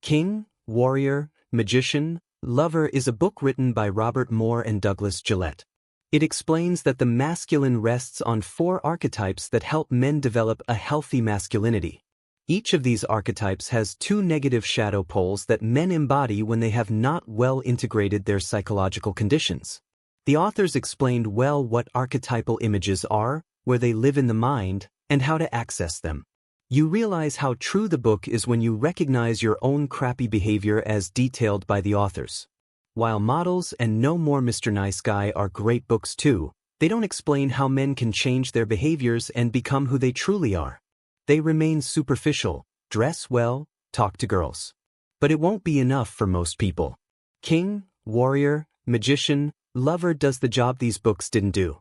King, Warrior, Magician, Lover is a book written by Robert Moore and Douglas Gillette. It explains that the masculine rests on 4 archetypes that help men develop a healthy masculinity. Each of these archetypes has 2 negative shadow poles that men embody when they have not well integrated their psychological conditions. The authors explained well what archetypal images are, where they live in the mind, and how to access them. You realize how true the book is when you recognize your own crappy behavior as detailed by the authors. While Models and No More Mr. Nice Guy are great books too, they don't explain how men can change their behaviors and become who they truly are. They remain superficial, dress well, talk to girls. But it won't be enough for most people. King, Warrior, Magician, Lover does the job these books didn't do.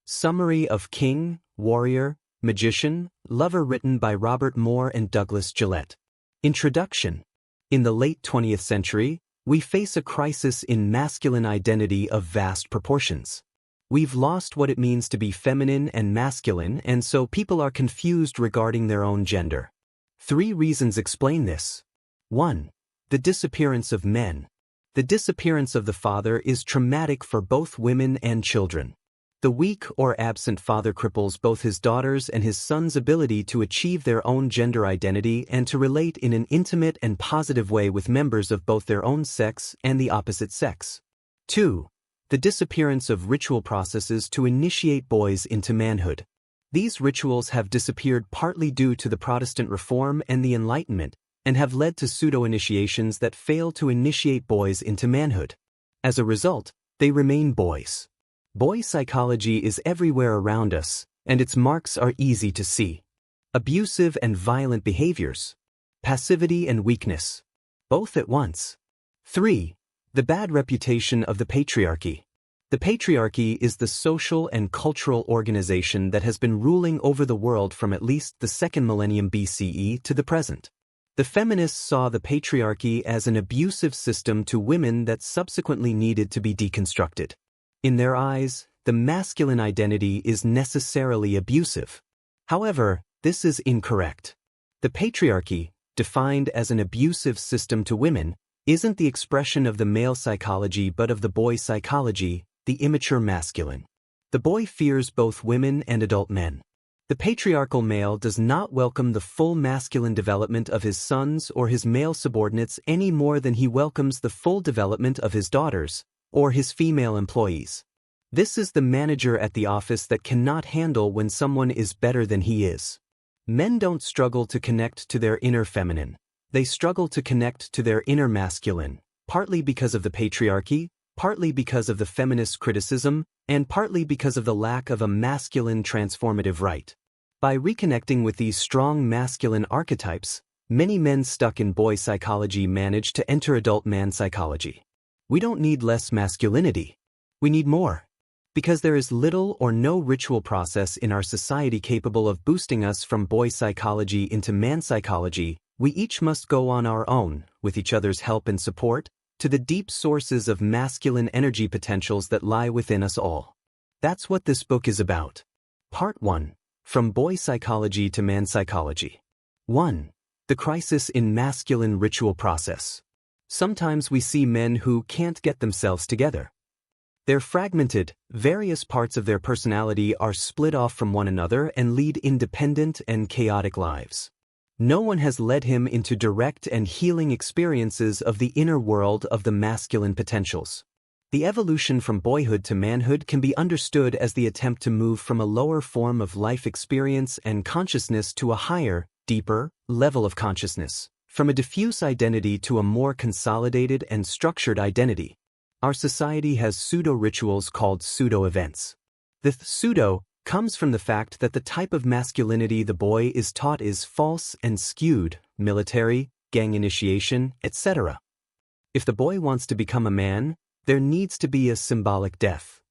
Summary of King, Warrior, Magician, Lover written by Robert Moore and Douglas Gillette. Introduction. In the late 20th century, we face a crisis in masculine identity of vast proportions. We've lost what it means to be feminine and masculine, and so people are confused regarding their own gender. 3 reasons explain this. 1. The disappearance of men. The disappearance of the father is traumatic for both women and children. The weak or absent father cripples both his daughter's and his son's ability to achieve their own gender identity and to relate in an intimate and positive way with members of both their own sex and the opposite sex. 2. The disappearance of ritual processes to initiate boys into manhood. These rituals have disappeared partly due to the Protestant Reform and the Enlightenment, and have led to pseudo-initiations that fail to initiate boys into manhood. As a result, they remain boys. Boy psychology is everywhere around us, and its marks are easy to see. Abusive and violent behaviors. Passivity and weakness. Both at once. 3. The bad reputation of the patriarchy. The patriarchy is the social and cultural organization that has been ruling over the world from at least the 2nd millennium BCE to the present. The feminists saw the patriarchy as an abusive system to women that subsequently needed to be deconstructed. In their eyes, the masculine identity is necessarily abusive. However, this is incorrect. The patriarchy, defined as an abusive system to women, isn't the expression of the male psychology but of the boy psychology, the immature masculine. The boy fears both women and adult men. The patriarchal male does not welcome the full masculine development of his sons or his male subordinates any more than he welcomes the full development of his daughters or his female employees. This is the manager at the office that cannot handle when someone is better than he is. Men don't struggle to connect to their inner feminine. They struggle to connect to their inner masculine, partly because of the patriarchy, partly because of the feminist criticism, and partly because of the lack of a masculine transformative right. By reconnecting with these strong masculine archetypes, many men stuck in boy psychology manage to enter adult man psychology. We don't need less masculinity. We need more. Because there is little or no ritual process in our society capable of boosting us from boy psychology into man psychology, we each must go on our own, with each other's help and support, to the deep sources of masculine energy potentials that lie within us all. That's what this book is about. Part 1. From Boy Psychology to Man Psychology. 1. The crisis in masculine ritual process. Sometimes we see men who can't get themselves together. They're fragmented, various parts of their personality are split off from one another and lead independent and chaotic lives. No one has led him into direct and healing experiences of the inner world of the masculine potentials. The evolution from boyhood to manhood can be understood as the attempt to move from a lower form of life experience and consciousness to a higher, deeper, level of consciousness, from a diffuse identity to a more consolidated and structured identity. Our society has pseudo-rituals called pseudo-events. The pseudo comes from the fact that the type of masculinity the boy is taught is false and skewed, military, gang initiation, etc. If the boy wants to become a man, there needs to be a symbolic death.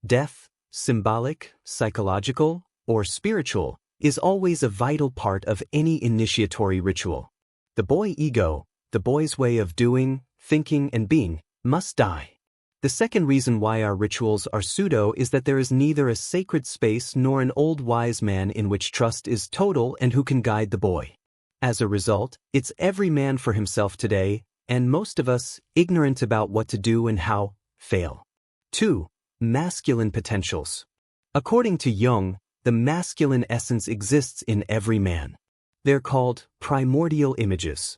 Death, symbolic, psychological, or spiritual, is always a vital part of any initiatory ritual. The boy ego, the boy's way of doing, thinking, and being, must die. The second reason why our rituals are pseudo is that there is neither a sacred space nor an old wise man in which trust is total and who can guide the boy. As a result, it's every man for himself today, and most of us, ignorant about what to do and how, fail. 2. Masculine potentials. According to Jung, the masculine essence exists in every man. They're called primordial images.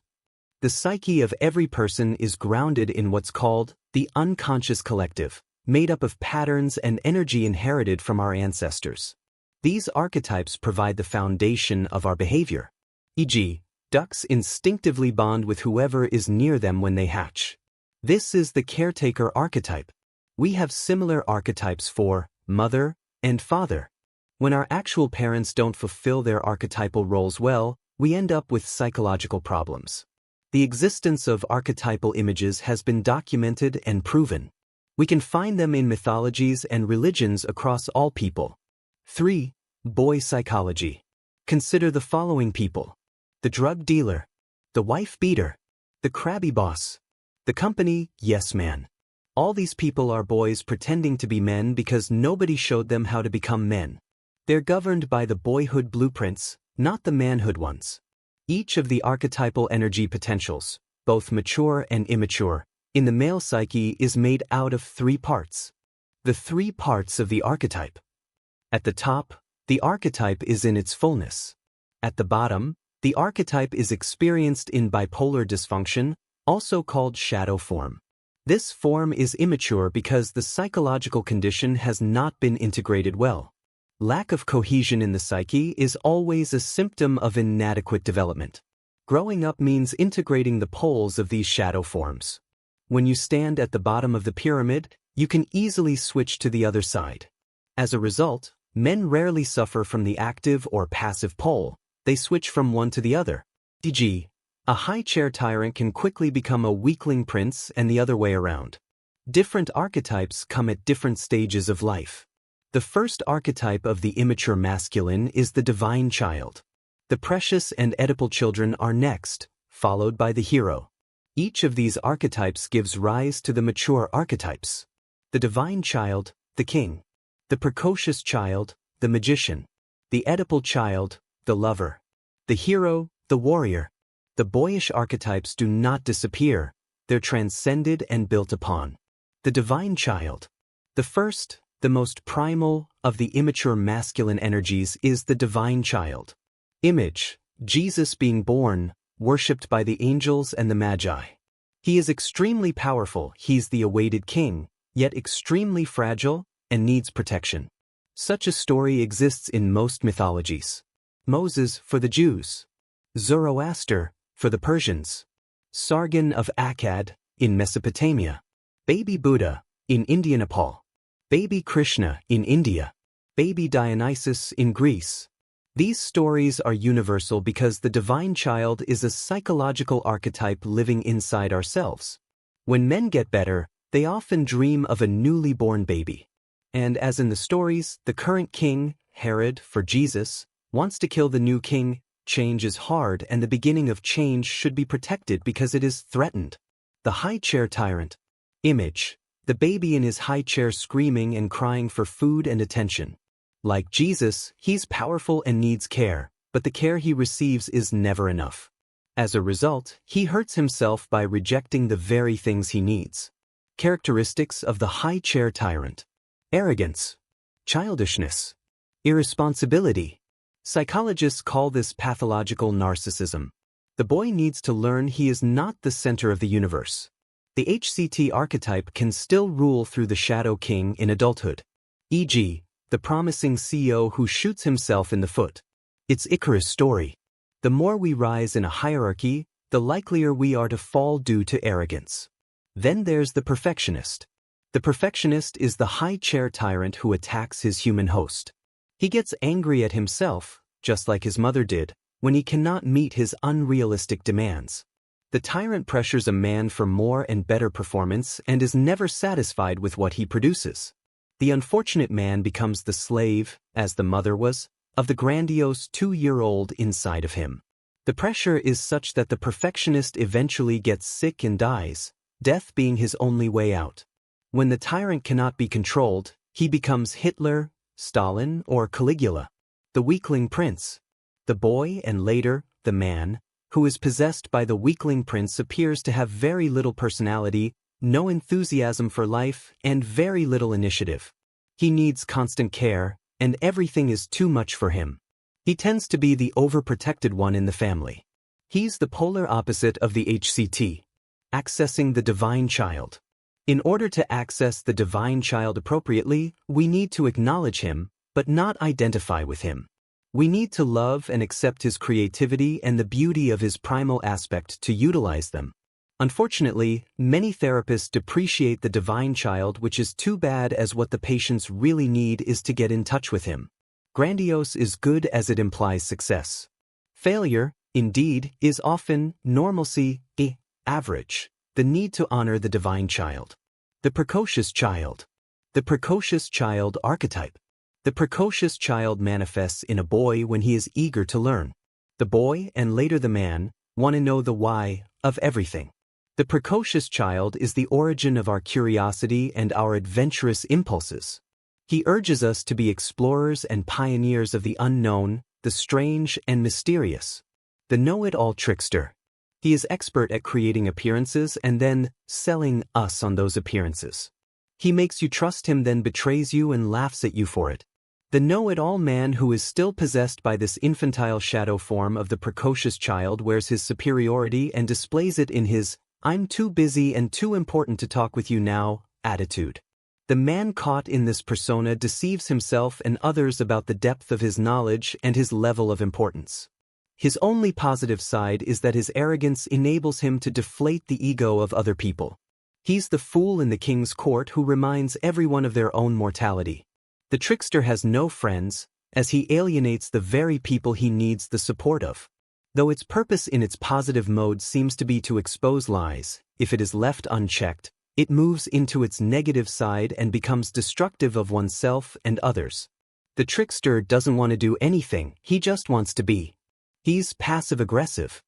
The psyche of every person is grounded in what's called the unconscious collective, made up of patterns and energy inherited from our ancestors. These archetypes provide the foundation of our behavior. E.g., ducks instinctively bond with whoever is near them when they hatch. This is the caretaker archetype. We have similar archetypes for mother and father. When our actual parents don't fulfill their archetypal roles well, we end up with psychological problems. The existence of archetypal images has been documented and proven. We can find them in mythologies and religions across all people. 3. Boy psychology. Consider the following people: the drug dealer, the wife beater, the crabby boss, the company yes man. All these people are boys pretending to be men because nobody showed them how to become men. They're governed by the boyhood blueprints, not the manhood ones. Each of the archetypal energy potentials, both mature and immature, in the male psyche is made out of 3 parts. The 3 parts of the archetype. At the top, the archetype is in its fullness. At the bottom, the archetype is experienced in bipolar dysfunction, also called shadow form. This form is immature because the psychological condition has not been integrated well. Lack of cohesion in the psyche is always a symptom of inadequate development. Growing up means integrating the poles of these shadow forms. When you stand at the bottom of the pyramid, you can easily switch to the other side. As a result, men rarely suffer from the active or passive pole. They switch from one to the other. E.g., a high-chair tyrant can quickly become a weakling prince and the other way around. Different archetypes come at different stages of life. The first archetype of the immature masculine is the divine child. The precious and Oedipal children are next, followed by the hero. Each of these archetypes gives rise to the mature archetypes. The divine child, the king. The precocious child, the magician. The Oedipal child, the lover. The hero, the warrior. The boyish archetypes do not disappear, they're transcended and built upon. The divine child. The first, the most primal, of the immature masculine energies is the divine child. Image, Jesus being born, worshipped by the angels and the magi. He is extremely powerful, he's the awaited king, yet extremely fragile and needs protection. Such a story exists in most mythologies. Moses for the Jews. Zoroaster for the Persians. Sargon of Akkad in Mesopotamia. Baby Buddha in India, Nepal. Baby Krishna in India. Baby Dionysus in Greece. These stories are universal because the divine child is a psychological archetype living inside ourselves. When men get better, they often dream of a newly born baby. And as in the stories, the current king, Herod for Jesus, wants to kill the new king. Change is hard and the beginning of change should be protected because it is threatened. The high chair tyrant. Image. The baby in his high chair screaming and crying for food and attention. Like Jesus, he's powerful and needs care, but the care he receives is never enough. As a result, he hurts himself by rejecting the very things he needs. Characteristics of the high chair tyrant. Arrogance. Childishness. Irresponsibility. Psychologists call this pathological narcissism. The boy needs to learn he is not the center of the universe. The HCT archetype can still rule through the shadow king in adulthood. E.g., the promising CEO who shoots himself in the foot. It's Icarus' story. The more we rise in a hierarchy, the likelier we are to fall due to arrogance. Then there's the perfectionist. The perfectionist is the high chair tyrant who attacks his human host. He gets angry at himself, just like his mother did, when he cannot meet his unrealistic demands. The tyrant pressures a man for more and better performance and is never satisfied with what he produces. The unfortunate man becomes the slave, as the mother was, of the grandiose 2-year-old inside of him. The pressure is such that the perfectionist eventually gets sick and dies, death being his only way out. When the tyrant cannot be controlled, he becomes Hitler, Stalin, or Caligula, the weakling prince. The boy and later, the man, who is possessed by the weakling prince, appears to have very little personality, no enthusiasm for life, and very little initiative. He needs constant care, and everything is too much for him. He tends to be the overprotected one in the family. He's the polar opposite of the HCT, accessing the divine child. In order to access the divine child appropriately, we need to acknowledge him, but not identify with him. We need to love and accept his creativity and the beauty of his primal aspect to utilize them. Unfortunately, many therapists depreciate the divine child, which is too bad, as what the patients really need is to get in touch with him. Grandiose is good as it implies success. Failure, indeed, is often normalcy, average. The need to honor the divine child. The precocious child. The precocious child archetype. The precocious child manifests in a boy when he is eager to learn. The boy, and later the man, want to know the why of everything. The precocious child is the origin of our curiosity and our adventurous impulses. He urges us to be explorers and pioneers of the unknown, the strange and mysterious. The know-it-all trickster. He is expert at creating appearances and then selling us on those appearances. He makes you trust him, then betrays you and laughs at you for it. The know-it-all man, who is still possessed by this infantile shadow form of the precocious child, wears his superiority and displays it in his "I'm too busy and too important to talk with you now" attitude. The man caught in this persona deceives himself and others about the depth of his knowledge and his level of importance. His only positive side is that his arrogance enables him to deflate the ego of other people. He's the fool in the king's court who reminds everyone of their own mortality. The trickster has no friends, as he alienates the very people he needs the support of. Though its purpose in its positive mode seems to be to expose lies, if it is left unchecked, it moves into its negative side and becomes destructive of oneself and others. The trickster doesn't want to do anything, he just wants to be. He's passive-aggressive.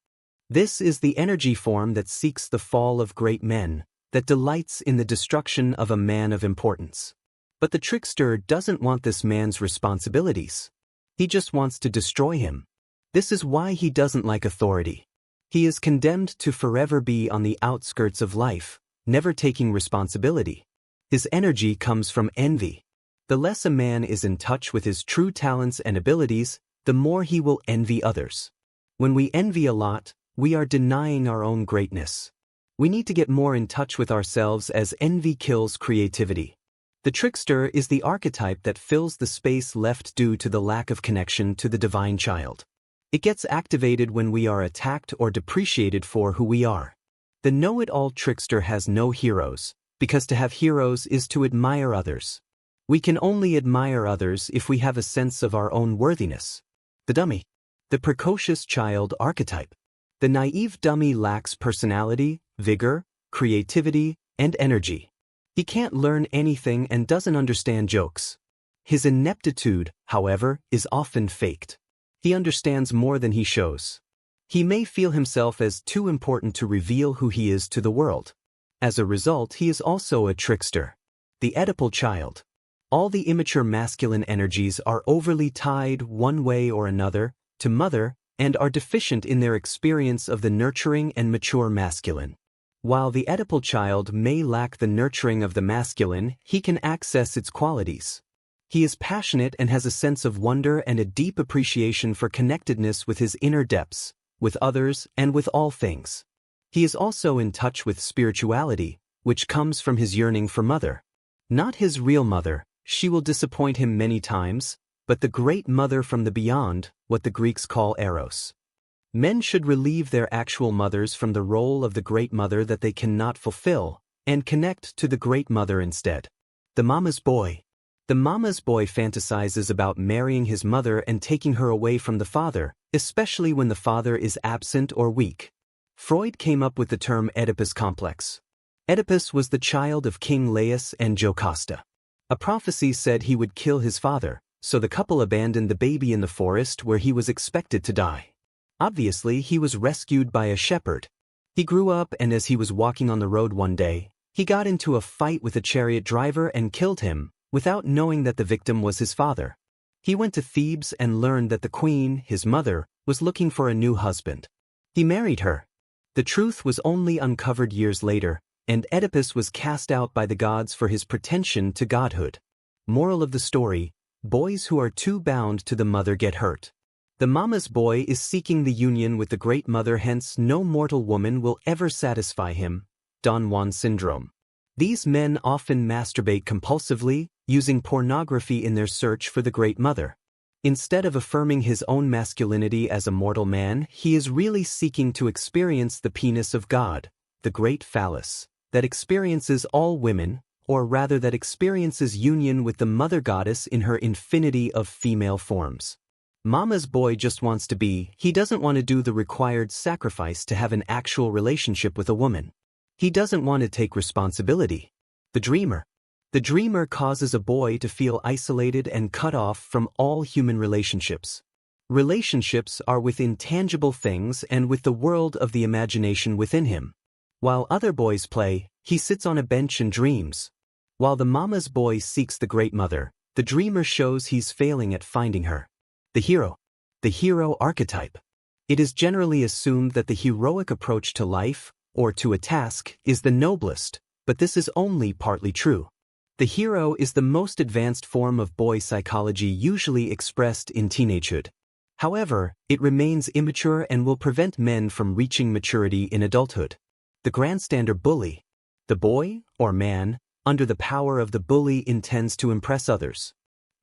This is the energy form that seeks the fall of great men, that delights in the destruction of a man of importance. But the trickster doesn't want this man's responsibilities. He just wants to destroy him. This is why he doesn't like authority. He is condemned to forever be on the outskirts of life, never taking responsibility. His energy comes from envy. The less a man is in touch with his true talents and abilities, the more he will envy others. When we envy a lot, we are denying our own greatness. We need to get more in touch with ourselves, as envy kills creativity. The trickster is the archetype that fills the space left due to the lack of connection to the divine child. It gets activated when we are attacked or depreciated for who we are. The know-it-all trickster has no heroes, because to have heroes is to admire others. We can only admire others if we have a sense of our own worthiness. The dummy. The precocious child archetype. The naive dummy lacks personality, vigor, creativity, and energy. He can't learn anything and doesn't understand jokes. His ineptitude, however, is often faked. He understands more than he shows. He may feel himself as too important to reveal who he is to the world. As a result, he is also a trickster. The Oedipal child. All the immature masculine energies are overly tied, one way or another, to mother, and are deficient in their experience of the nurturing and mature masculine. While the Oedipal child may lack the nurturing of the masculine, he can access its qualities. He is passionate and has a sense of wonder and a deep appreciation for connectedness with his inner depths, with others, and with all things. He is also in touch with spirituality, which comes from his yearning for mother. Not his real mother, she will disappoint him many times, but the great mother from the beyond, what the Greeks call Eros. Men should relieve their actual mothers from the role of the great mother that they cannot fulfill, and connect to the great mother instead. The mama's boy. The mama's boy fantasizes about marrying his mother and taking her away from the father, especially when the father is absent or weak. Freud came up with the term Oedipus complex. Oedipus was the child of King Laius and Jocasta. A prophecy said he would kill his father, so the couple abandoned the baby in the forest where he was expected to die. Obviously, he was rescued by a shepherd. He grew up, and as he was walking on the road one day, he got into a fight with a chariot driver and killed him, without knowing that the victim was his father. He went to Thebes and learned that the queen, his mother, was looking for a new husband. He married her. The truth was only uncovered years later, and Oedipus was cast out by the gods for his pretension to godhood. Moral of the story: boys who are too bound to the mother get hurt. The mama's boy is seeking the union with the great mother, hence no mortal woman will ever satisfy him. Don Juan syndrome. These men often masturbate compulsively, using pornography in their search for the great mother. Instead of affirming his own masculinity as a mortal man, he is really seeking to experience the penis of God, the great phallus, that experiences all women, or rather that experiences union with the mother goddess in her infinity of female forms. Mama's boy just wants to be, he doesn't want to do the required sacrifice to have an actual relationship with a woman. He doesn't want to take responsibility. The dreamer. The dreamer causes a boy to feel isolated and cut off from all human relationships. Relationships are with intangible things and with the world of the imagination within him. While other boys play, he sits on a bench and dreams. While the mama's boy seeks the great mother, the dreamer shows he's failing at finding her. The hero. The hero archetype. It is generally assumed that the heroic approach to life, or to a task, is the noblest, but this is only partly true. The hero is the most advanced form of boy psychology, usually expressed in teenagehood. However, it remains immature and will prevent men from reaching maturity in adulthood. The grandstander bully. The boy, or man, under the power of the bully intends to impress others.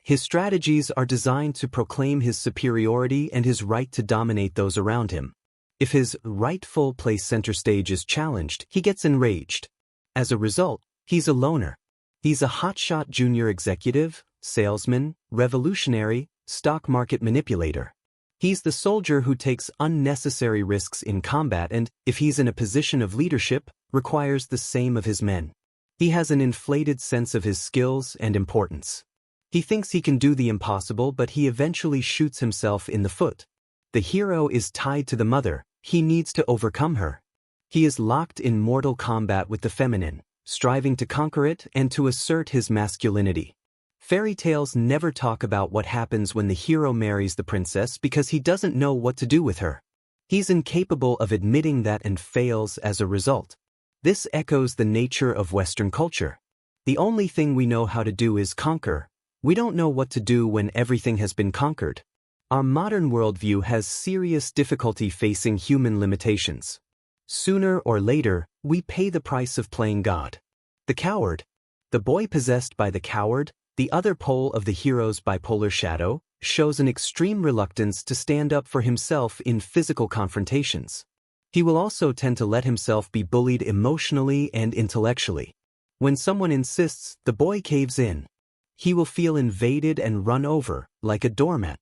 His strategies are designed to proclaim his superiority and his right to dominate those around him. If his rightful place center stage is challenged, he gets enraged. As a result, he's a loner. He's a hotshot junior executive, salesman, revolutionary, stock market manipulator. He's the soldier who takes unnecessary risks in combat and, if he's in a position of leadership, requires the same of his men. He has an inflated sense of his skills and importance. He thinks he can do the impossible, but he eventually shoots himself in the foot. The hero is tied to the mother. He needs to overcome her. He is locked in mortal combat with the feminine, striving to conquer it and to assert his masculinity. Fairy tales never talk about what happens when the hero marries the princess because he doesn't know what to do with her. He's incapable of admitting that and fails as a result. This echoes the nature of Western culture. The only thing we know how to do is conquer. We don't know what to do when everything has been conquered. Our modern worldview has serious difficulty facing human limitations. Sooner or later, we pay the price of playing God. The coward. The boy possessed by the coward, the other pole of the hero's bipolar shadow, shows an extreme reluctance to stand up for himself in physical confrontations. He will also tend to let himself be bullied emotionally and intellectually. When someone insists, the boy caves in. He will feel invaded and run over, like a doormat.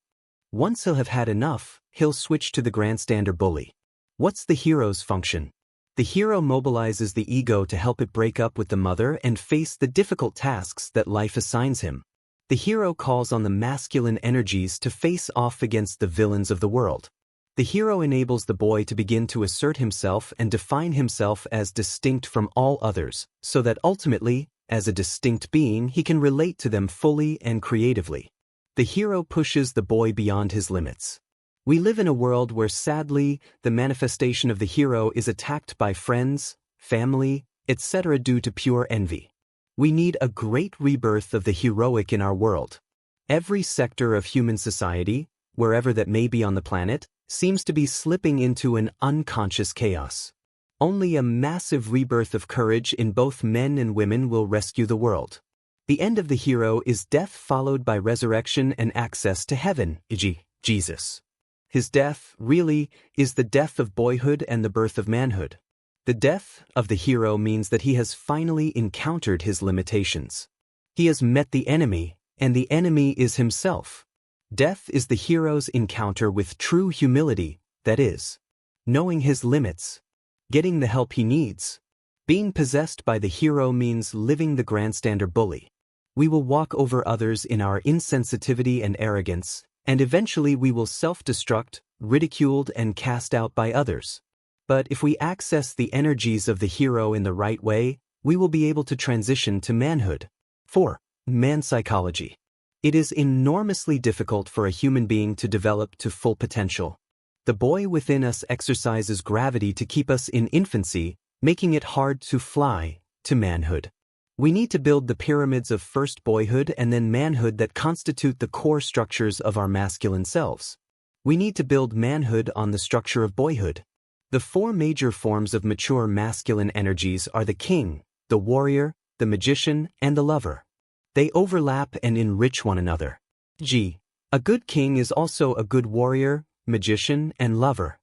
Once he'll have had enough, he'll switch to the grandstander bully. What's the hero's function? The hero mobilizes the ego to help it break up with the mother and face the difficult tasks that life assigns him. The hero calls on the masculine energies to face off against the villains of the world. The hero enables the boy to begin to assert himself and define himself as distinct from all others, so that ultimately, as a distinct being, he can relate to them fully and creatively. The hero pushes the boy beyond his limits. We live in a world where, sadly, the manifestation of the hero is attacked by friends, family, etc. due to pure envy. We need a great rebirth of the heroic in our world. Every sector of human society, wherever that may be on the planet, seems to be slipping into an unconscious chaos. Only a massive rebirth of courage in both men and women will rescue the world. The end of the hero is death followed by resurrection and access to heaven, e.g., Jesus. His death, really, is the death of boyhood and the birth of manhood. The death of the hero means that he has finally encountered his limitations. He has met the enemy, and the enemy is himself. Death is the hero's encounter with true humility, that is, knowing his limits, getting the help he needs. Being possessed by the hero means living the grandstander bully. We will walk over others in our insensitivity and arrogance, and eventually we will self-destruct, ridiculed and cast out by others. But if we access the energies of the hero in the right way, we will be able to transition to manhood. 4. Man psychology. It is enormously difficult for a human being to develop to full potential. The boy within us exercises gravity to keep us in infancy, making it hard to fly to manhood. We need to build the pyramids of first boyhood and then manhood that constitute the core structures of our masculine selves. We need to build manhood on the structure of boyhood. The four major forms of mature masculine energies are the king, the warrior, the magician, and the lover. They overlap and enrich one another. A good king is also a good warrior, magician, and lover.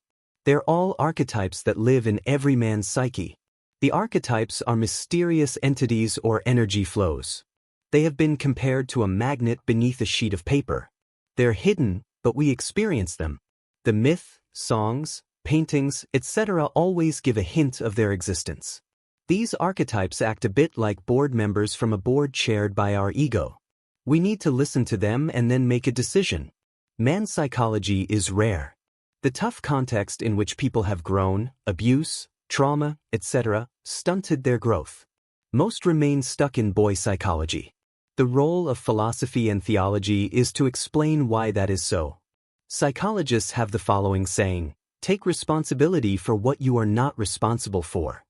They're all archetypes that live in every man's psyche. The archetypes are mysterious entities or energy flows. They have been compared to a magnet beneath a sheet of paper. They're hidden, but we experience them. The myth, songs, paintings, etc. always give a hint of their existence. These archetypes act a bit like board members from a board chaired by our ego. We need to listen to them and then make a decision. Man's psychology is rare. The tough context in which people have grown, abuse, trauma, etc., stunted their growth. Most remain stuck in boy psychology. The role of philosophy and theology is to explain why that is so. Psychologists have the following saying: take responsibility for what you are not responsible for.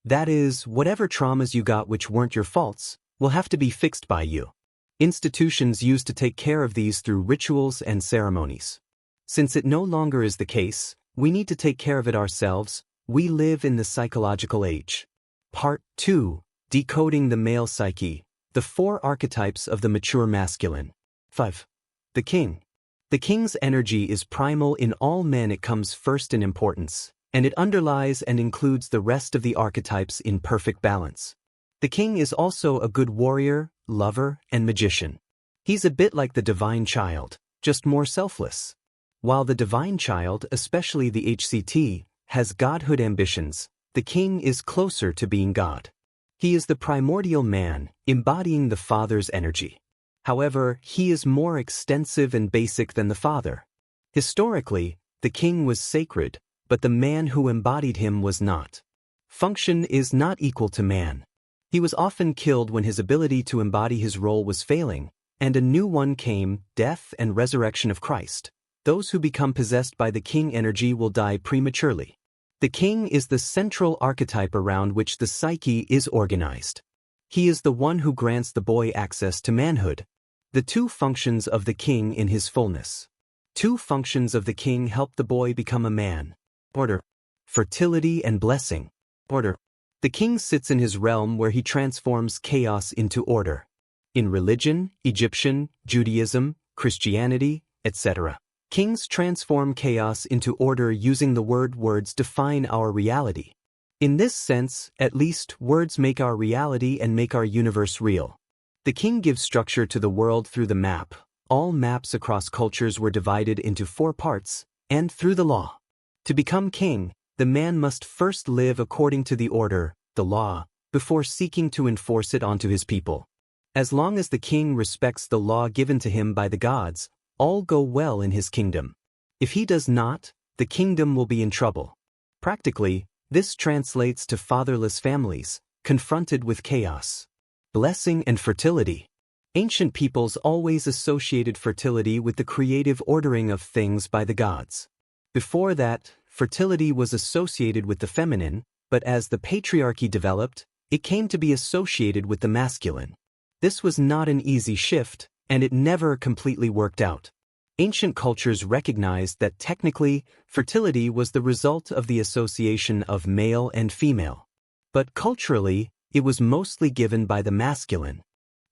That is, whatever traumas you got which weren't your faults, will have to be fixed by you. Institutions used to take care of these through rituals and ceremonies. Since it no longer is the case, we need to take care of it ourselves. We live in the psychological age. Part 2. Decoding the male psyche. The four archetypes of the mature masculine. 5. The king. The king's energy is primal in all men. It comes first in importance, and it underlies and includes the rest of the archetypes in perfect balance. The king is also a good warrior, lover, and magician. He's a bit like the divine child, just more selfless. While the divine child, especially the HCT, has godhood ambitions, the king is closer to being God. He is the primordial man, embodying the father's energy. However, he is more extensive and basic than the father. Historically, the king was sacred, but the man who embodied him was not. Function is not equal to man. He was often killed when his ability to embody his role was failing, and a new one came: death and resurrection of Christ. Those who become possessed by the king energy will die prematurely. The king is the central archetype around which the psyche is organized. He is the one who grants the boy access to manhood. The two functions of the king in his fullness. Two functions of the king help the boy become a man. Order. Fertility and blessing. Order. The king sits in his realm where he transforms chaos into order. In religion, Egyptian, Judaism, Christianity, etc., kings transform chaos into order using the word. Words define our reality. In this sense, at least, words make our reality and make our universe real. The king gives structure to the world through the map. All maps across cultures were divided into 4 parts, and through the law. To become king, the man must first live according to the order, the law, before seeking to enforce it onto his people. As long as the king respects the law given to him by the gods, all go well in his kingdom. If he does not, the kingdom will be in trouble. Practically, this translates to fatherless families, confronted with chaos. Blessing and fertility. Ancient peoples always associated fertility with the creative ordering of things by the gods. Before that, fertility was associated with the feminine, but as the patriarchy developed, it came to be associated with the masculine. This was not an easy shift, and it never completely worked out. Ancient cultures recognized that technically, fertility was the result of the association of male and female. But culturally, it was mostly given by the masculine.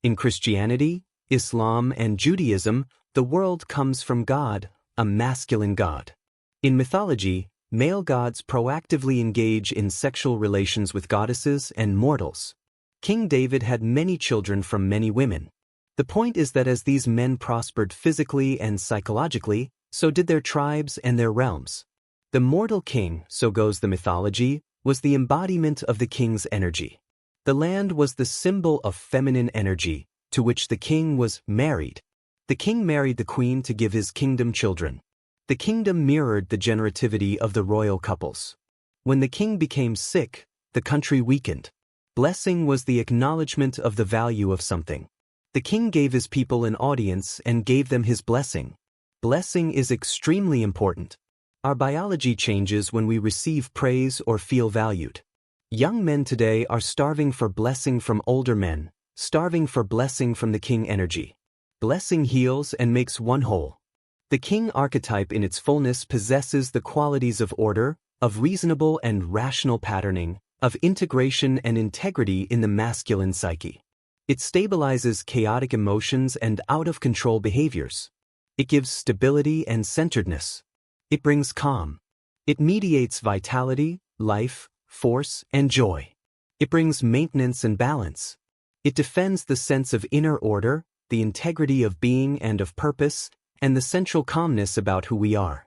In Christianity, Islam, and Judaism, the world comes from God, a masculine god. In mythology, male gods proactively engage in sexual relations with goddesses and mortals. King David had many children from many women. The point is that as these men prospered physically and psychologically, so did their tribes and their realms. The mortal king, so goes the mythology, was the embodiment of the king's energy. The land was the symbol of feminine energy, to which the king was married. The king married the queen to give his kingdom children. The kingdom mirrored the generativity of the royal couples. When the king became sick, the country weakened. Blessing was the acknowledgement of the value of something. The king gave his people an audience and gave them his blessing. Blessing is extremely important. Our biology changes when we receive praise or feel valued. Young men today are starving for blessing from older men, starving for blessing from the king energy. Blessing heals and makes one whole. The king archetype in its fullness possesses the qualities of order, of reasonable and rational patterning, of integration and integrity in the masculine psyche. It stabilizes chaotic emotions and out-of-control behaviors. It gives stability and centeredness. It brings calm. It mediates vitality, life, force, and joy. It brings maintenance and balance. It defends the sense of inner order, the integrity of being and of purpose, and the central calmness about who we are.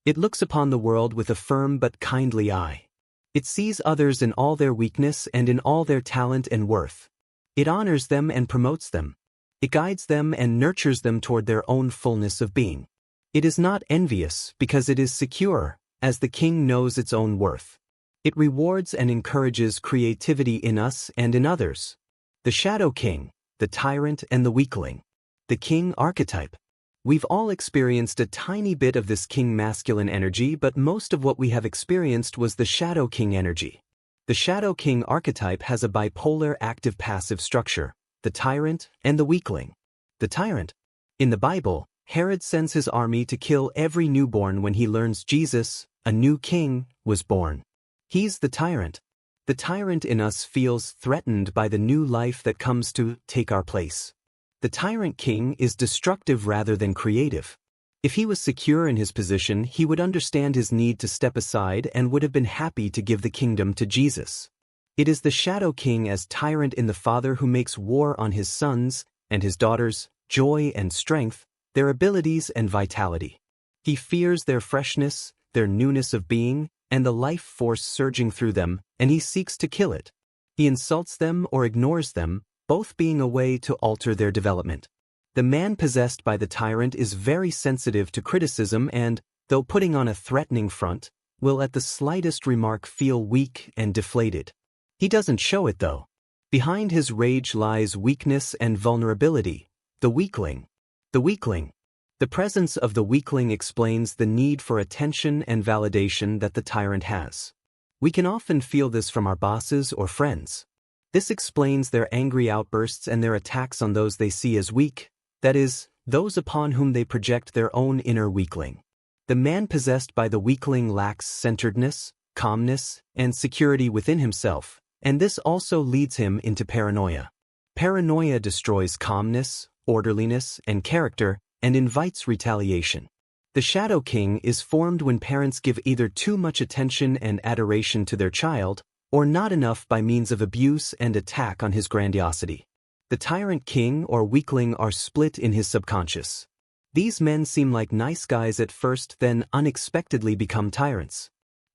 It looks upon the world with a firm but kindly eye. It sees others in all their weakness and in all their talent and worth. It honors them and promotes them. It guides them and nurtures them toward their own fullness of being. It is not envious because it is secure, as the king knows its own worth. It rewards and encourages creativity in us and in others. The shadow king, the tyrant and the weakling. The king archetype. We've all experienced a tiny bit of this king masculine energy, but most of what we have experienced was the shadow king energy. The shadow king archetype has a bipolar active-passive structure, the tyrant and the weakling. The tyrant. In the Bible, Herod sends his army to kill every newborn when he learns Jesus, a new king, was born. He's the tyrant. The tyrant in us feels threatened by the new life that comes to take our place. The tyrant king is destructive rather than creative. If he was secure in his position, he would understand his need to step aside and would have been happy to give the kingdom to Jesus. It is the shadow king as tyrant in the father who makes war on his sons and his daughters, joy and strength, their abilities and vitality. He fears their freshness, their newness of being, and the life force surging through them, and he seeks to kill it. He insults them or ignores them, both being a way to alter their development. The man possessed by the tyrant is very sensitive to criticism and, though putting on a threatening front, will at the slightest remark feel weak and deflated. He doesn't show it though. Behind his rage lies weakness and vulnerability. The weakling. The weakling. The presence of the weakling explains the need for attention and validation that the tyrant has. We can often feel this from our bosses or friends. This explains their angry outbursts and their attacks on those they see as weak, that is, those upon whom they project their own inner weakling. The man possessed by the weakling lacks centeredness, calmness, and security within himself, and this also leads him into paranoia. Paranoia destroys calmness, orderliness, and character, and invites retaliation. The shadow king is formed when parents give either too much attention and adoration to their child, or not enough by means of abuse and attack on his grandiosity. The tyrant king or weakling are split in his subconscious. These men seem like nice guys at first, then unexpectedly become tyrants.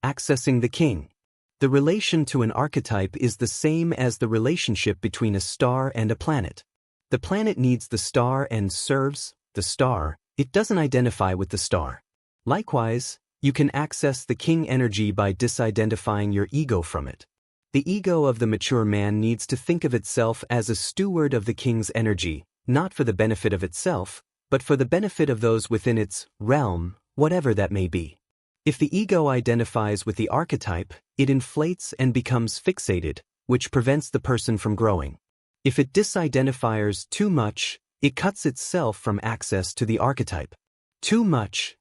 Accessing the king. The relation to an archetype is the same as the relationship between a star and a planet. The planet needs the star and serves the star. It doesn't identify with the star. Likewise, you can access the king energy by disidentifying your ego from it. The ego of the mature man needs to think of itself as a steward of the king's energy, not for the benefit of itself, but for the benefit of those within its realm, whatever that may be. If the ego identifies with the archetype, it inflates and becomes fixated, which prevents the person from growing. If it disidentifies too much, it cuts itself from access to the archetype. Too much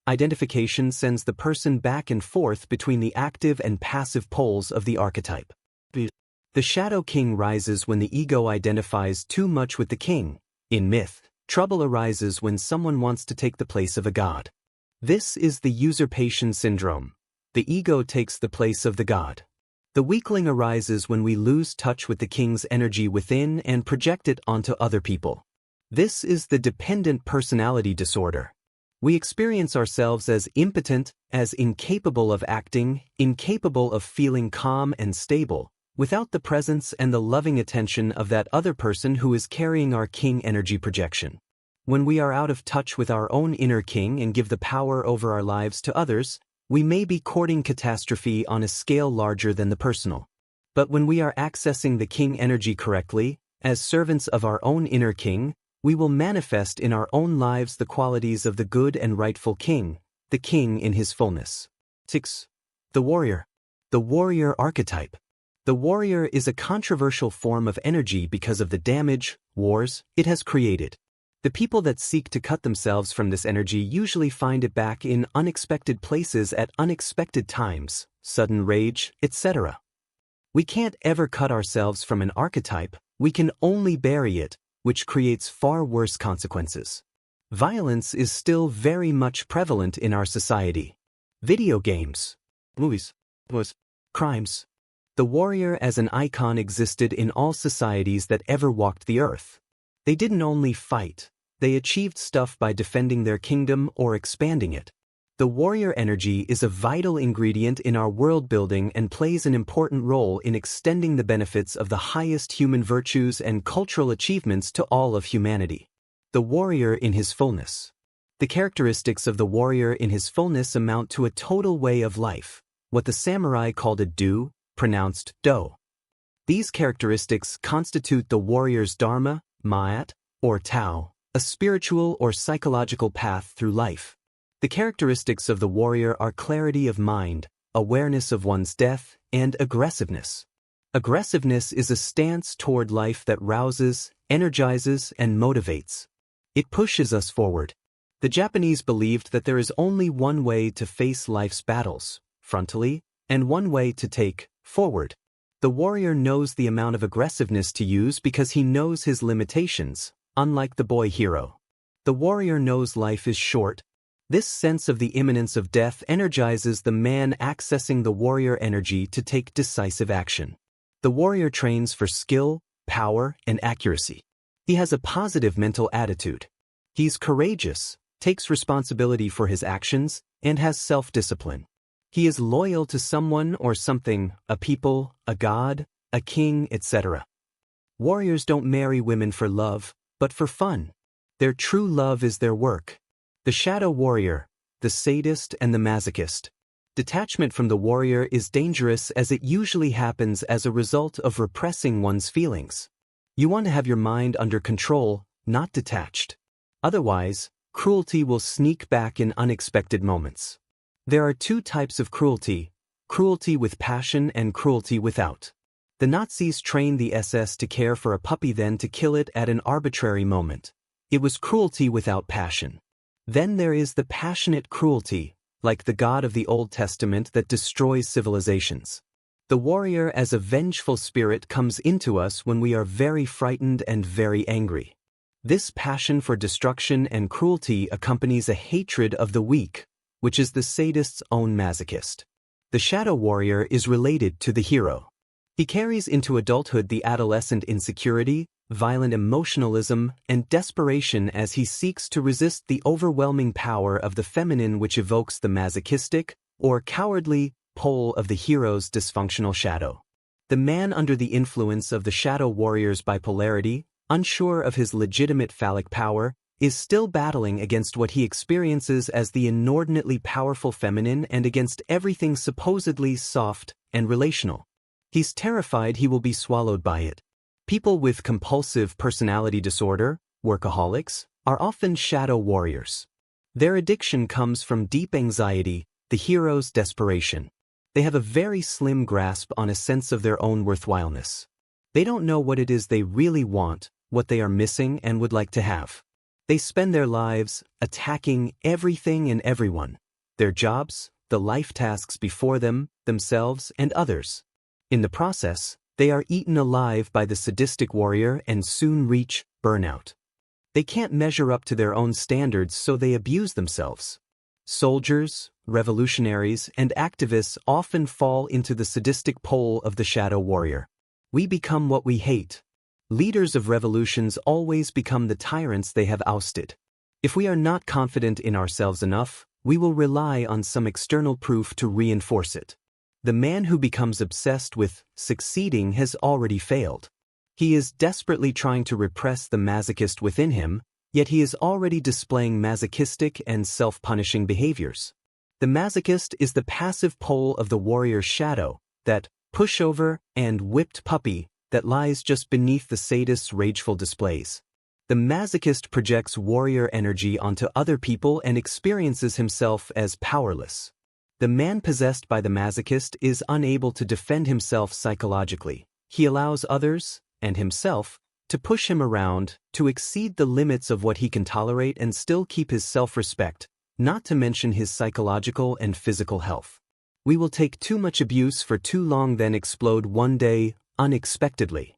identification sends the person back and forth between the active and passive poles of the archetype. The shadow king rises when the ego identifies too much with the king. In myth, trouble arises when someone wants to take the place of a god. This is the usurpation syndrome. The ego takes the place of the god. The weakling arises when we lose touch with the king's energy within and project it onto other people. This is the dependent personality disorder. We experience ourselves as impotent, as incapable of acting, incapable of feeling calm and stable, without the presence and the loving attention of that other person who is carrying our king energy projection. When we are out of touch with our own inner king and give the power over our lives to others, we may be courting catastrophe on a scale larger than the personal. But when we are accessing the king energy correctly, as servants of our own inner king, we will manifest in our own lives the qualities of the good and rightful king, the king in his fullness. 6. The warrior. The warrior archetype. The warrior is a controversial form of energy because of the damage, wars, it has created. The people that seek to cut themselves from this energy usually find it back in unexpected places at unexpected times, sudden rage, etc. We can't ever cut ourselves from an archetype, we can only bury it, which creates far worse consequences. Violence is still very much prevalent in our society. Video games, movies, crimes. The warrior as an icon existed in all societies that ever walked the earth. They didn't only fight, they achieved stuff by defending their kingdom or expanding it. The warrior energy is a vital ingredient in our world building and plays an important role in extending the benefits of the highest human virtues and cultural achievements to all of humanity. The warrior in his fullness. The characteristics of the warrior in his fullness amount to a total way of life, what the samurai called a do, pronounced do. These characteristics constitute the warrior's dharma, ma'at, or tao, a spiritual or psychological path through life. The characteristics of the warrior are clarity of mind, awareness of one's death, and aggressiveness. Aggressiveness is a stance toward life that rouses, energizes, and motivates. It pushes us forward. The Japanese believed that there is only one way to face life's battles, frontally, and one way to take, forward. The warrior knows the amount of aggressiveness to use because he knows his limitations, unlike the boy hero. The warrior knows life is short. This sense of the imminence of death energizes the man accessing the warrior energy to take decisive action. The warrior trains for skill, power, and accuracy. He has a positive mental attitude. He's courageous, takes responsibility for his actions, and has self-discipline. He is loyal to someone or something, a people, a god, a king, etc. Warriors don't marry women for love, but for fun. Their true love is their work. The shadow warrior, the sadist and the masochist. Detachment from the warrior is dangerous as it usually happens as a result of repressing one's feelings. You want to have your mind under control, not detached. Otherwise, cruelty will sneak back in unexpected moments. There are two types of cruelty: cruelty with passion and cruelty without. The Nazis trained the SS to care for a puppy, then to kill it at an arbitrary moment. It was cruelty without passion. Then there is the passionate cruelty, like the God of the Old Testament that destroys civilizations. The warrior as a vengeful spirit comes into us when we are very frightened and very angry. This passion for destruction and cruelty accompanies a hatred of the weak, which is the sadist's own masochist. The shadow warrior is related to the hero. He carries into adulthood the adolescent insecurity, violent emotionalism, and desperation as he seeks to resist the overwhelming power of the feminine, which evokes the masochistic, or cowardly, pole of the hero's dysfunctional shadow. The man under the influence of the shadow warrior's bipolarity, unsure of his legitimate phallic power, is still battling against what he experiences as the inordinately powerful feminine and against everything supposedly soft and relational. He's terrified he will be swallowed by it. People with compulsive personality disorder, workaholics, are often shadow warriors. Their addiction comes from deep anxiety, the hero's desperation. They have a very slim grasp on a sense of their own worthwhileness. They don't know what it is they really want, what they are missing and would like to have. They spend their lives attacking everything and everyone, their jobs, the life tasks before them, themselves, and others. In the process, they are eaten alive by the sadistic warrior and soon reach burnout. They can't measure up to their own standards, so they abuse themselves. Soldiers, revolutionaries, and activists often fall into the sadistic pole of the shadow warrior. We become what we hate. Leaders of revolutions always become the tyrants they have ousted. If we are not confident in ourselves enough, we will rely on some external proof to reinforce it. The man who becomes obsessed with succeeding has already failed. He is desperately trying to repress the masochist within him, yet he is already displaying masochistic and self-punishing behaviors. The masochist is the passive pole of the warrior's shadow, that pushover and whipped puppy that lies just beneath the sadist's rageful displays. The masochist projects warrior energy onto other people and experiences himself as powerless. The man possessed by the masochist is unable to defend himself psychologically. He allows others, and himself, to push him around, to exceed the limits of what he can tolerate and still keep his self-respect, not to mention his psychological and physical health. We will take too much abuse for too long, then explode one day, unexpectedly.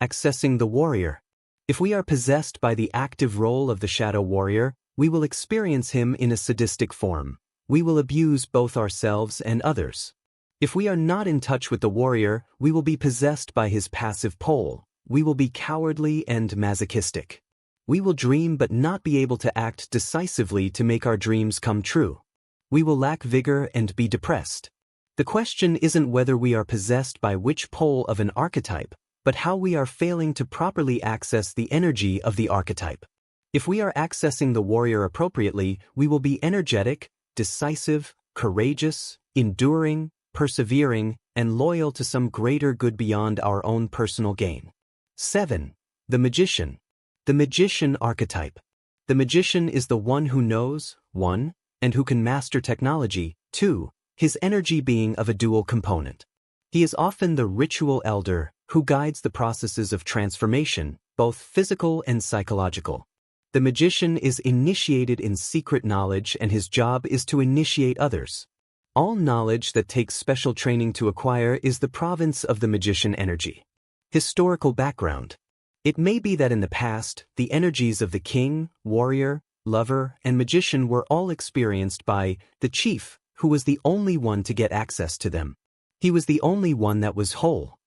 Accessing the warrior. If we are possessed by the active role of the shadow warrior, we will experience him in a sadistic form. We will abuse both ourselves and others. If we are not in touch with the warrior, we will be possessed by his passive pole. We will be cowardly and masochistic. We will dream but not be able to act decisively to make our dreams come true. We will lack vigor and be depressed. The question isn't whether we are possessed by which pole of an archetype, but how we are failing to properly access the energy of the archetype. If we are accessing the warrior appropriately, we will be energetic, decisive, courageous, enduring, persevering, and loyal to some greater good beyond our own personal gain. 7. The magician. The magician archetype. The magician is the one who knows, 1, and who can master technology, 2, his energy being of a dual component. He is often the ritual elder who guides the processes of transformation, both physical and psychological. The magician is initiated in secret knowledge, and his job is to initiate others. All knowledge that takes special training to acquire is the province of the magician energy. Historical background. It may be that in the past, the energies of the king, warrior, lover, and magician were all experienced by the chief, who was the only one to get access to them. He was the only one that was whole.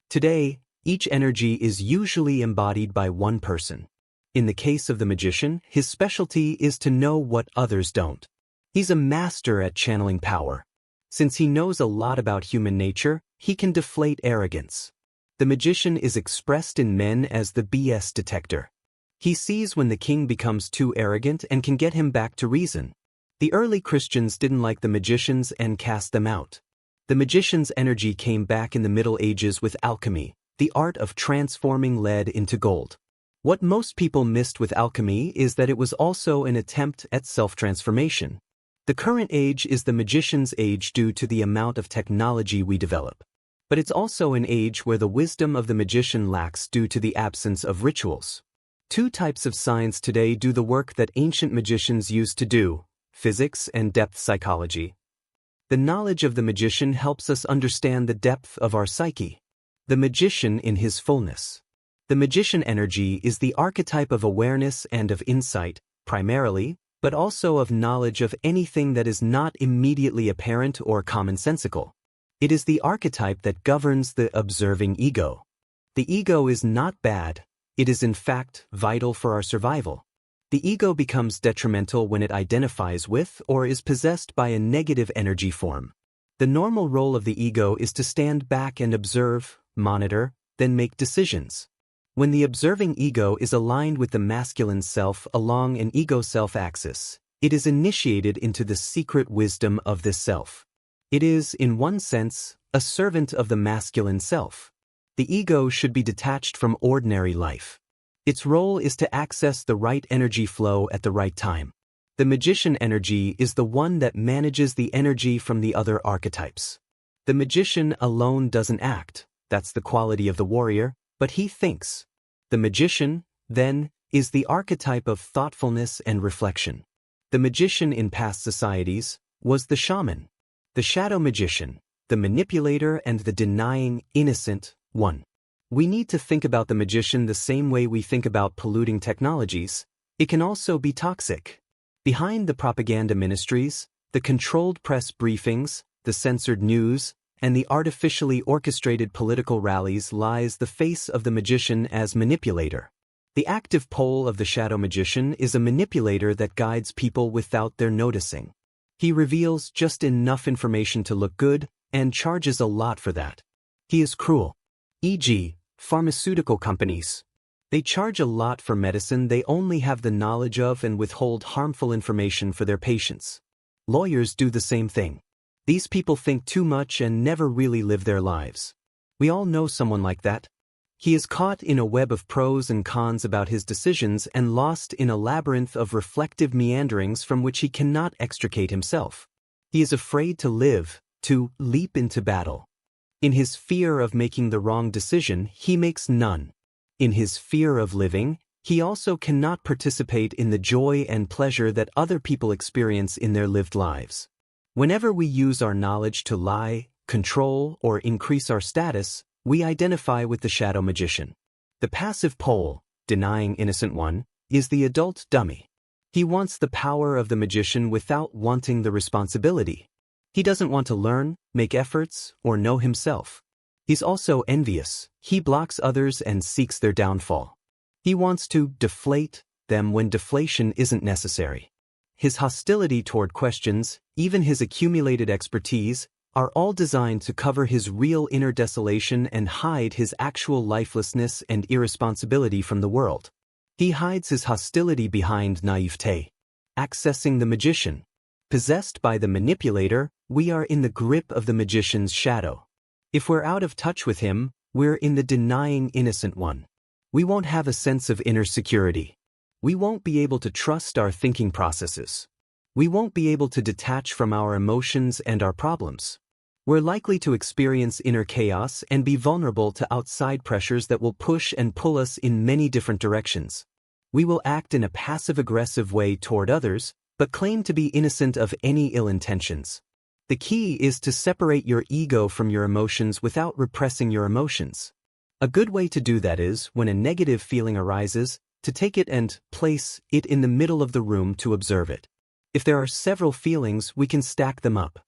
Today, each energy is usually embodied by one person. In the case of the magician, his specialty is to know what others don't. He's a master at channeling power. Since he knows a lot about human nature, he can deflate arrogance. The magician is expressed in men as the BS detector. He sees when the king becomes too arrogant and can get him back to reason. The early Christians didn't like the magicians and cast them out. The magician's energy came back in the Middle Ages with alchemy, the art of transforming lead into gold. What most people missed with alchemy is that it was also an attempt at self-transformation. The current age is the magician's age due to the amount of technology we develop. But it's also an age where the wisdom of the magician lacks due to the absence of rituals. 2 types of science today do the work that ancient magicians used to do: physics and depth psychology. The knowledge of the magician helps us understand the depth of our psyche. The magician in his fullness. The magician energy is the archetype of awareness and of insight, primarily, but also of knowledge of anything that is not immediately apparent or commonsensical. It is the archetype that governs the observing ego. The ego is not bad. It is in fact vital for our survival. The ego becomes detrimental when it identifies with or is possessed by a negative energy form. The normal role of the ego is to stand back and observe, monitor, then make decisions. When the observing ego is aligned with the masculine self along an ego-self axis, it is initiated into the secret wisdom of this self. It is, in one sense, a servant of the masculine self. The ego should be detached from ordinary life. Its role is to access the right energy flow at the right time. The magician energy is the one that manages the energy from the other archetypes. The magician alone doesn't act, that's the quality of the warrior, but he thinks. The magician, then, is the archetype of thoughtfulness and reflection. The magician in past societies was the shaman. The shadow magician, the manipulator and the denying, innocent one. We need to think about the magician the same way we think about polluting technologies. It can also be toxic. Behind the propaganda ministries, the controlled press briefings, the censored news, and the artificially orchestrated political rallies lies the face of the magician as manipulator. The active pole of the shadow magician is a manipulator that guides people without their noticing. He reveals just enough information to look good, and charges a lot for that. He is cruel. E.g., pharmaceutical companies. They charge a lot for medicine they only have the knowledge of and withhold harmful information for their patients. Lawyers do the same thing. These people think too much and never really live their lives. We all know someone like that. He is caught in a web of pros and cons about his decisions and lost in a labyrinth of reflective meanderings from which he cannot extricate himself. He is afraid to live, to leap into battle. In his fear of making the wrong decision, he makes none. In his fear of living, he also cannot participate in the joy and pleasure that other people experience in their lived lives. Whenever we use our knowledge to lie, control, or increase our status, we identify with the shadow magician. The passive pole, denying innocent one, is the adult dummy. He wants the power of the magician without wanting the responsibility. He doesn't want to learn, make efforts, or know himself. He's also envious. He blocks others and seeks their downfall. He wants to deflate them when deflation isn't necessary. His hostility toward questions, even his accumulated expertise, are all designed to cover his real inner desolation and hide his actual lifelessness and irresponsibility from the world. He hides his hostility behind naivete. Accessing the magician. Possessed by the manipulator, we are in the grip of the magician's shadow. If we're out of touch with him, we're in the denying innocent one. We won't have a sense of inner security. We won't be able to trust our thinking processes. We won't be able to detach from our emotions and our problems. We're likely to experience inner chaos and be vulnerable to outside pressures that will push and pull us in many different directions. We will act in a passive-aggressive way toward others, but claim to be innocent of any ill intentions. The key is to separate your ego from your emotions without repressing your emotions. A good way to do that is, when a negative feeling arises, to take it and place it in the middle of the room to observe it. If there are several feelings, we can stack them up.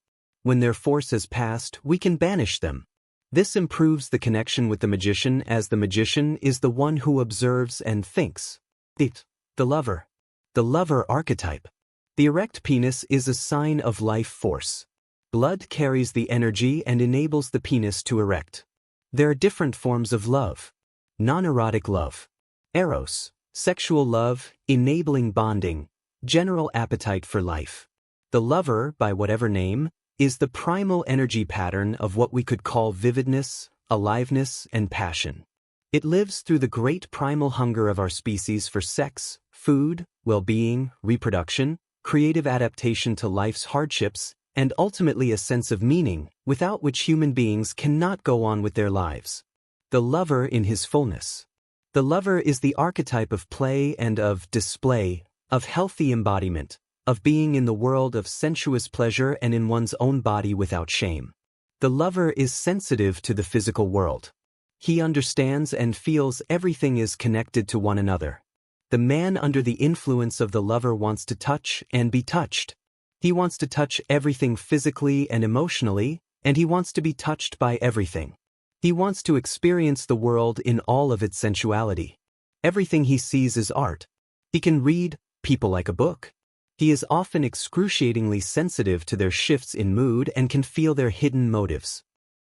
When their force has passed, we can banish them. This improves the connection with the magician, as the magician is the one who observes and thinks. The lover. The lover archetype. The erect penis is a sign of life force. Blood carries the energy and enables the penis to erect. There are different forms of love. Non-erotic love. Eros. Sexual love, enabling bonding. General appetite for life. The lover, by whatever name, is the primal energy pattern of what we could call vividness, aliveness, and passion. It lives through the great primal hunger of our species for sex, food, well-being, reproduction, creative adaptation to life's hardships, and ultimately a sense of meaning, without which human beings cannot go on with their lives. The lover in his fullness. The lover is the archetype of play and of display, of healthy embodiment, of being in the world of sensuous pleasure and in one's own body without shame. The lover is sensitive to the physical world. He understands and feels everything is connected to one another. The man under the influence of the lover wants to touch and be touched. He wants to touch everything physically and emotionally, and he wants to be touched by everything. He wants to experience the world in all of its sensuality. Everything he sees is art. He can read people like a book. He is often excruciatingly sensitive to their shifts in mood and can feel their hidden motives.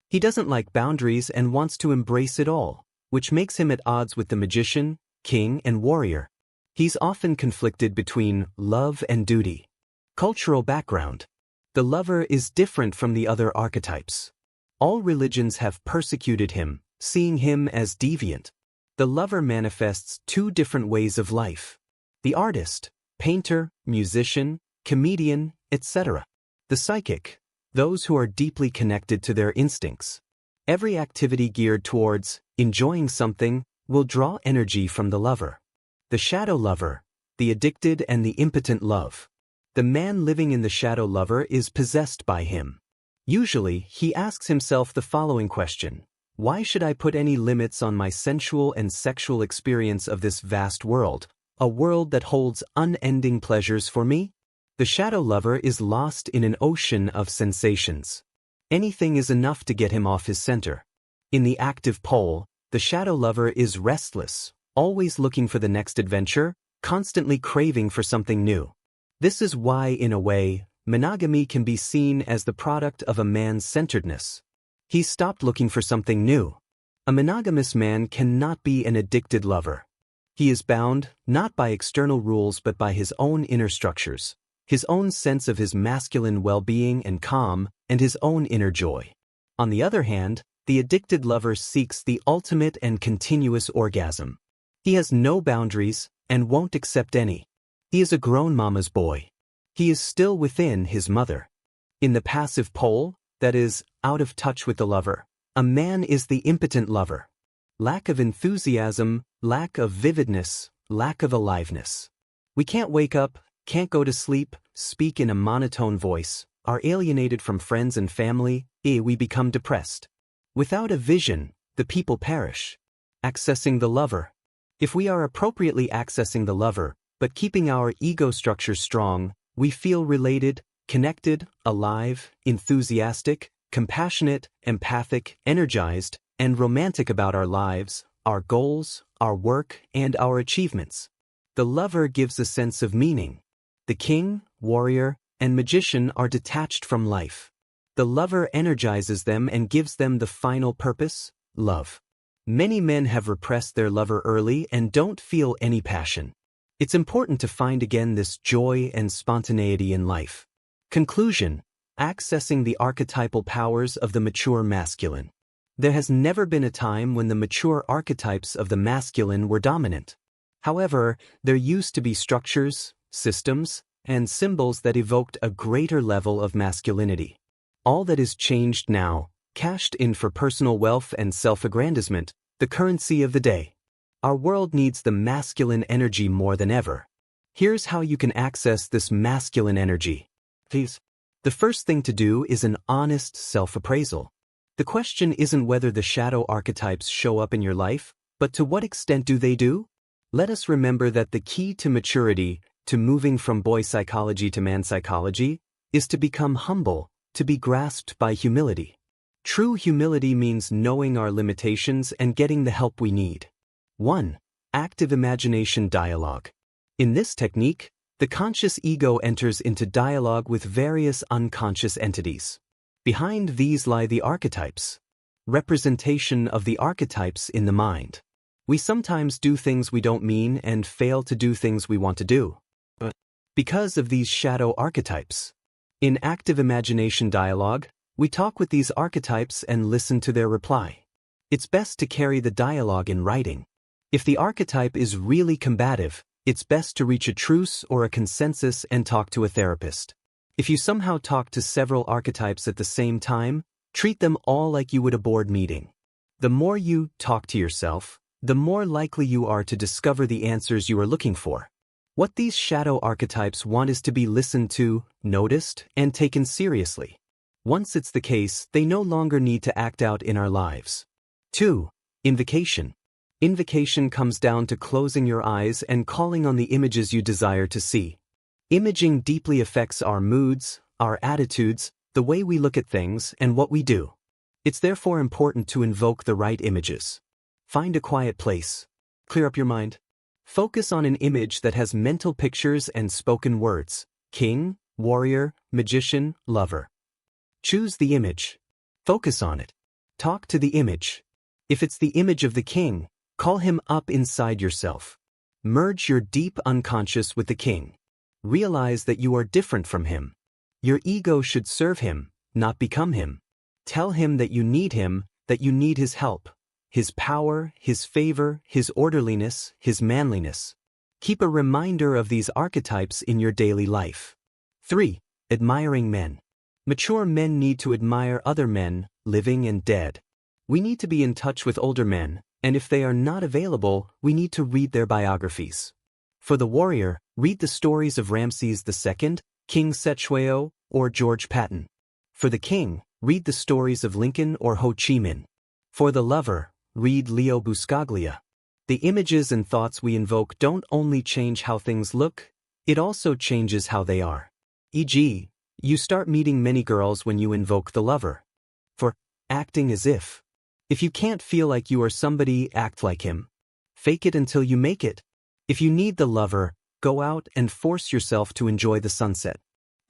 He doesn't like boundaries and wants to embrace it all, which makes him at odds with the magician, king, and warrior. He's often conflicted between love and duty. Cultural background. The lover is different from the other archetypes. All religions have persecuted him, seeing him as deviant. The lover manifests two different ways of life. The artist, painter, musician, comedian, etc. The psychic, those who are deeply connected to their instincts. Every activity geared towards enjoying something will draw energy from the lover. The shadow lover, the addicted and the impotent love. The man living in the shadow lover is possessed by him. Usually, he asks himself the following question: why should I put any limits on my sensual and sexual experience of this vast world? A world that holds unending pleasures for me? The shadow lover is lost in an ocean of sensations. Anything is enough to get him off his center. In the active pole, the shadow lover is restless, always looking for the next adventure, constantly craving for something new. This is why, in a way, monogamy can be seen as the product of a man's centeredness. He's stopped looking for something new. A monogamous man cannot be an addicted lover. He is bound, not by external rules but by his own inner structures, his own sense of his masculine well-being and calm, and his own inner joy. On the other hand, The addicted lover seeks the ultimate and continuous orgasm. He has no boundaries and won't accept any. He is a grown mama's boy. He is still within his mother. In the passive pole, that is, out of touch with the lover, a man is the impotent lover. Lack of enthusiasm, lack of vividness, lack of aliveness. We can't wake up, can't go to sleep, speak in a monotone voice, are alienated from friends and family, we become depressed. Without a vision, the people perish. Accessing the lover. If we are appropriately accessing the lover, but keeping our ego structure strong, we feel related, connected, alive, enthusiastic, compassionate, empathic, energized, and romantic about our lives, our goals, our work, and our achievements. The lover gives a sense of meaning. The king, warrior, and magician are detached from life. The lover energizes them and gives them the final purpose, love. Many men have repressed their lover early and don't feel any passion. It's important to find again this joy and spontaneity in life. Conclusion: accessing the archetypal powers of the mature masculine. There has never been a time when the mature archetypes of the masculine were dominant. However, there used to be structures, systems, and symbols that evoked a greater level of masculinity. All that is changed now, cashed in for personal wealth and self-aggrandizement, the currency of the day. Our world needs the masculine energy more than ever. Here's how you can access this masculine energy. Please. The first thing to do is an honest self-appraisal. The question isn't whether the shadow archetypes show up in your life, but to what extent do they do? Let us remember that the key to maturity, to moving from boy psychology to man psychology, is to become humble, to be grasped by humility. True humility means knowing our limitations and getting the help we need. 1. Active imagination dialogue. In this technique, the conscious ego enters into dialogue with various unconscious entities. Behind these lie the archetypes. Representation of the archetypes in the mind. We sometimes do things we don't mean and fail to do things we want to do. But because of these shadow archetypes. In active imagination dialogue, we talk with these archetypes and listen to their reply. It's best to carry the dialogue in writing. If the archetype is really combative, it's best to reach a truce or a consensus and talk to a therapist. If you somehow talk to several archetypes at the same time, treat them all like you would a board meeting. The more you talk to yourself, the more likely you are to discover the answers you are looking for. What these shadow archetypes want is to be listened to, noticed, and taken seriously. Once it's the case, they no longer need to act out in our lives. 2. Invocation. Invocation comes down to closing your eyes and calling on the images you desire to see. Imaging deeply affects our moods, our attitudes, the way we look at things, and what we do. It's therefore important to invoke the right images. Find a quiet place. Clear up your mind. Focus on an image that has mental pictures and spoken words. King, warrior, magician, lover. Choose the image. Focus on it. Talk to the image. If it's the image of the king, call him up inside yourself. Merge your deep unconscious with the king. Realize that you are different from him. Your ego should serve him, not become him. Tell him that you need his help, his power, his favor, his orderliness, his manliness. Keep a reminder of these archetypes in your daily life. 3. Admiring men. Mature men need to admire other men, living and dead. We need to be in touch with older men, and if they are not available, we need to read their biographies. For the warrior, read the stories of Ramses II, King Sechueo, or George Patton. For the king, read the stories of Lincoln or Ho Chi Minh. For the lover, read Leo Buscaglia. The images and thoughts we invoke don't only change how things look, it also changes how they are. E.g., you start meeting many girls when you invoke the lover. For acting as if. If you can't feel like you are somebody, act like him. Fake it until you make it. If you need the lover, go out and force yourself to enjoy the sunset.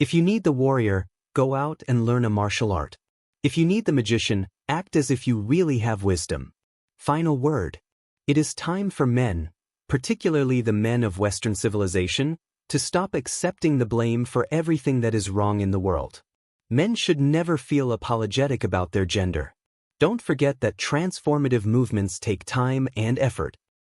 If you need the warrior, go out and learn a martial art. If you need the magician, act as if you really have wisdom. Final word. It is time for men, particularly the men of Western civilization, to stop accepting the blame for everything that is wrong in the world. Men should never feel apologetic about their gender. Don't forget that transformative movements take time and effort.